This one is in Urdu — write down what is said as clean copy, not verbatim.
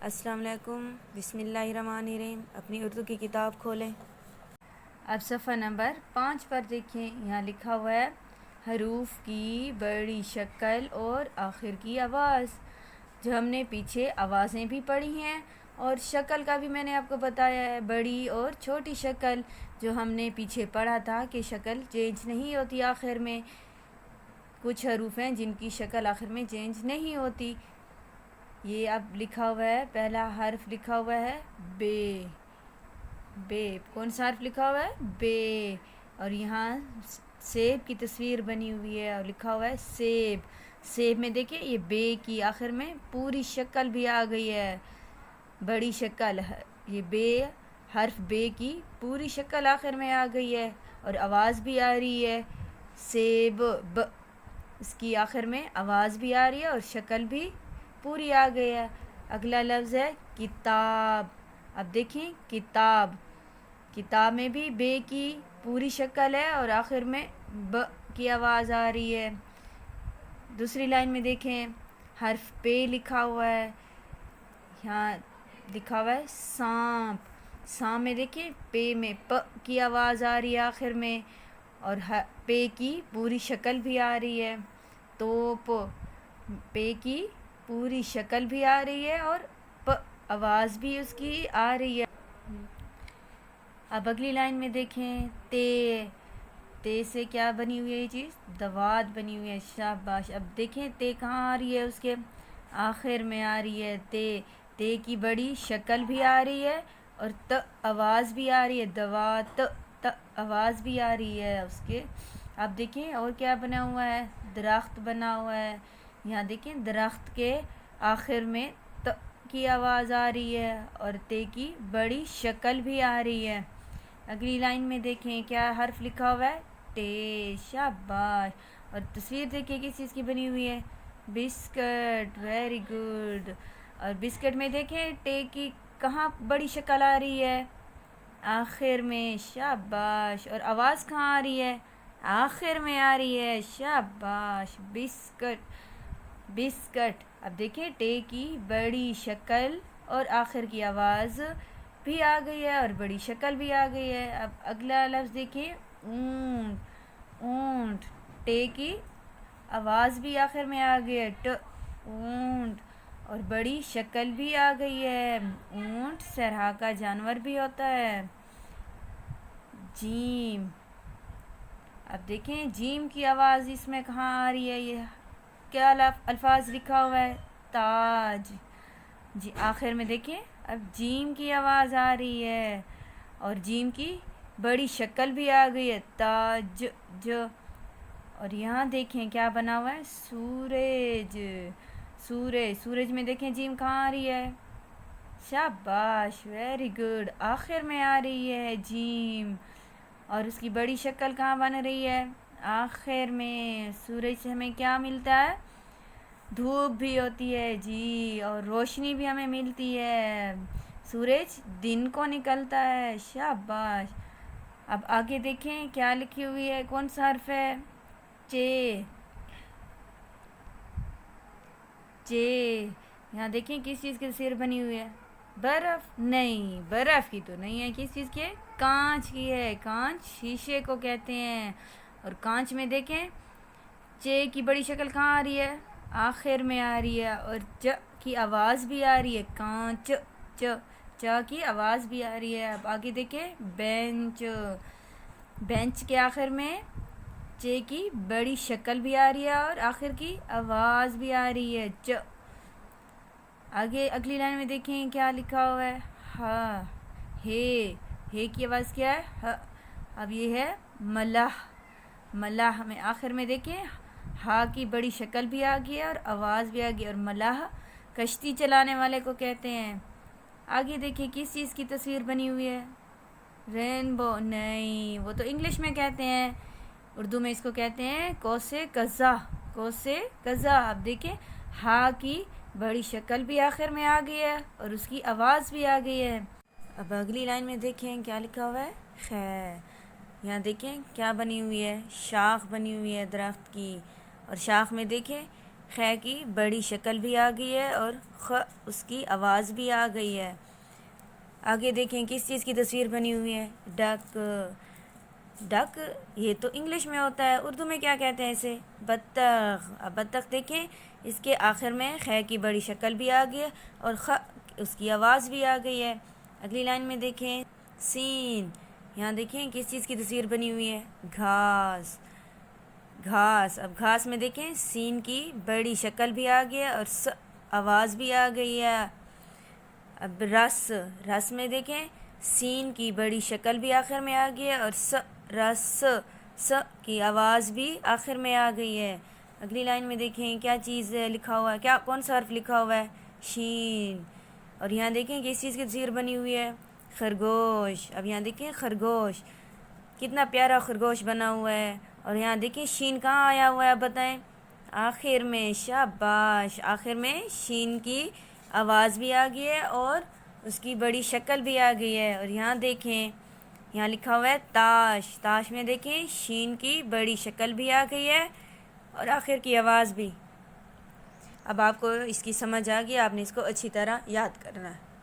السلام علیکم، بسم اللہ الرحمن الرحیم۔ اپنی اردو کی کتاب کھولیں۔ اب صفحہ نمبر 5 پر دیکھیں، یہاں لکھا ہوا ہے حروف کی بڑی شکل اور آخر کی آواز۔ جو ہم نے پیچھے آوازیں بھی پڑھی ہیں اور شکل کا بھی میں نے آپ کو بتایا ہے، بڑی اور چھوٹی شکل جو ہم نے پیچھے پڑھا تھا کہ شکل چینج نہیں ہوتی آخر میں۔ کچھ حروف ہیں جن کی شکل آخر میں چینج نہیں ہوتی۔ یہ اب لکھا ہوا ہے، پہلا حرف لکھا ہوا ہے بے۔ بے کون سا حرف لکھا ہوا ہے؟ بے۔ اور یہاں سیب کی تصویر بنی ہوئی ہے اور لکھا ہوا ہے سیب۔ سیب میں دیکھیں یہ بے کی آخر میں پوری شکل بھی آ گئی ہے، بڑی شکل۔ یہ بے حرف بے کی پوری شکل آخر میں آ گئی ہے اور آواز بھی آ رہی ہے سیب ب، اس کی آخر میں آواز بھی آ رہی ہے اور شکل بھی پوری آ گئی ہے۔ اگلا لفظ ہے کتاب۔ اب دیکھیں کتاب، کتاب میں بھی بے کی پوری شکل ہے اور آخر میں ب کی آواز آ رہی ہے۔ دوسری لائن میں دیکھیں حرف پے لکھا ہوا ہے، یہاں لکھا ہوا ہے سانپ۔ سانپ میں دیکھیں پے میں پ کی آواز آ رہی ہے آخر میں اور پے کی پوری شکل بھی آ رہی ہے۔ توپ، پے کی پوری شکل بھی آ رہی ہے اور پ آواز بھی اس کی آ رہی ہے۔ اب اگلی لائن میں دیکھیں تے۔ تے سے کیا بنی ہوئی ہے یہ چیز؟ دوات بنی ہوئی ہے، شاباش۔ اب دیکھیں تے کہاں آ رہی ہے؟ اس کے آخر میں آ رہی ہے تے۔ تے کی بڑی شکل بھی آ رہی ہے اور ت آواز بھی آ رہی ہے، دوات ت آواز بھی آ رہی ہے اس کے۔ اب دیکھیں اور کیا بنا ہوا ہے؟ درخت بنا ہوا ہے، یہاں دیکھیں درخت کے آخر میں ت کی آواز آ رہی ہے اور تے کی بڑی شکل بھی آ رہی ہے۔ اگلی لائن میں دیکھیں کیا حرف لکھا ہوا ہے؟ ٹے، شاباش۔ اور تصویر دیکھیں کس چیز کی بنی ہوئی ہے؟ Biscuit, very good. اور بسکٹ میں دیکھیں ٹے کی کہاں بڑی شکل آ رہی ہے؟ آخر میں، شاباش۔ اور آواز کہاں آ رہی ہے؟ آخر میں آ رہی ہے، شاباش۔ Biscuit, biscuit. اب دیکھیں ٹے کی بڑی شکل اور آخر کی آواز بھی آ گئی ہے اور بڑی شکل بھی آ گئی ہے۔ اب اگلا لفظ دیکھیں اونٹ۔ اونٹ، ٹے کی آواز بھی آخر میں آ گئی ہے ٹ، اونٹ، اور بڑی شکل بھی آ گئی ہے۔ اونٹ صحرا کا جانور بھی ہوتا ہے۔ جیم۔ اب دیکھیں جیم کی آواز اس میں کہاں آ رہی ہے؟ یہ کیا الفاظ لکھا ہوا ہے؟ تاج۔ جی آخر میں دیکھیں اب جیم کی آواز آ رہی ہے اور جیم کی بڑی شکل بھی آ گئی ہے تاج ج۔ اور یہاں دیکھیں کیا بنا ہوا ہے؟ سورج۔ سورج، سورج میں دیکھیں جیم کہاں آ رہی ہے؟ شاباش، ویری گڈ۔ آخر میں آ رہی ہے جیم اور اس کی بڑی شکل کہاں بن رہی ہے؟ آخر میں۔ سورج سے ہمیں کیا ملتا ہے؟ دھوپ بھی ہوتی ہے جی، اور روشنی بھی ہمیں ملتی ہے۔ سورج دن کو نکلتا ہے، شاباش۔ اب آگے دیکھیں کیا لکھی ہوئی ہے، کون سا حرف ہے؟ چے۔ چے، یہاں دیکھیں کس چیز کی تصویر بنی ہوئی ہے؟ برف؟ نہیں، برف کی تو نہیں ہے، کس چیز کی ہے؟ کانچ کی ہے۔ کانچ شیشے کو کہتے ہیں اور کانچ میں دیکھیں چے کی بڑی شکل کہاں آ رہی ہے؟ آخر میں آ رہی ہے اور چ کی آواز بھی آ رہی ہے، کانچ چ، چ کی آواز بھی آ رہی ہے۔ اب آگے دیکھیں بینچ۔ بینچ کے آخر میں چے کی بڑی شکل بھی آ رہی ہے اور آخر کی آواز بھی آ رہی ہے چ۔ آگے اگلی لائن میں دیکھیں کیا لکھا ہوا ہے؟ ہا، ہے۔ ہے کی آواز کیا ہے؟ ہ۔ اب یہ ہے ملح۔ ملح میں آخر میں دیکھیں ہا کی بڑی شکل بھی آ گئی ہے اور آواز بھی آ گئی، اور ملح کشتی چلانے والے کو کہتے ہیں۔ آگے دیکھیں کس چیز کی تصویر بنی ہوئی ہے؟ رینبو؟ نہیں، وہ تو انگلش میں کہتے ہیں، اردو میں اس کو کہتے ہیں قوس قزح۔ قوس قزح۔ اب دیکھیں ہا کی بڑی شکل بھی آخر میں آ گئی ہے اور اس کی آواز بھی آ گئی ہے۔ اب اگلی لائن میں دیکھیں کیا لکھا ہوا ہے؟ خیر۔ یہاں دیکھیں کیا بنی ہوئی ہے؟ شاخ بنی ہوئی ہے درخت کی، اور شاخ میں دیکھیں خے کی بڑی شکل بھی آ گئی ہے اور خ اس کی آواز بھی آ گئی ہے۔ آگے دیکھیں کس چیز کی تصویر بنی ہوئی ہے، ڈک۔ ڈک یہ تو انگلش میں ہوتا ہے، اردو میں کیا کہتے ہیں اسے؟ بطخ۔ اب بطخ دیکھیں اس کے آخر میں خے کی بڑی شکل بھی آ گئی ہے اور خ اس کی آواز بھی آ گئی ہے۔ اگلی لائن میں دیکھیں سین، یہاں دیکھیں کس چیز کی تصویر بنی ہوئی ہے، گھاس۔ گھاس، اب گھاس میں دیکھیں سین کی بڑی شکل بھی آ گئی ہے اور س آواز بھی آ گئی ہے۔ اب رس، رس میں دیکھیں سین کی بڑی شکل بھی آخر میں آ گئی ہے اور س رس، س کی آواز بھی آخر میں آ گئی ہے۔ اگلی لائن میں دیکھیں کیا چیز لکھا ہوا ہے، کیا کون سا حرف لکھا ہوا ہے، شین۔ اور یہاں دیکھیں کس چیز کی تصویر بنی ہوئی ہے، خرگوش۔ اب یہاں دیکھیں خرگوش، کتنا پیارا خرگوش بنا ہوا ہے، اور یہاں دیکھیں شین کہاں آیا ہوا ہے، بتائیں، آخر میں۔ شاباش، آخر میں شین کی آواز بھی آ گئی ہے اور اس کی بڑی شکل بھی آ گئی ہے۔ اور یہاں دیکھیں یہاں لکھا ہوا ہے تاش، تاش میں دیکھیں شین کی بڑی شکل بھی آ گئی ہے اور آخر کی آواز بھی۔ اب آپ کو اس کی سمجھ آ گئی، آپ نے اس کو اچھی طرح یاد کرنا ہے۔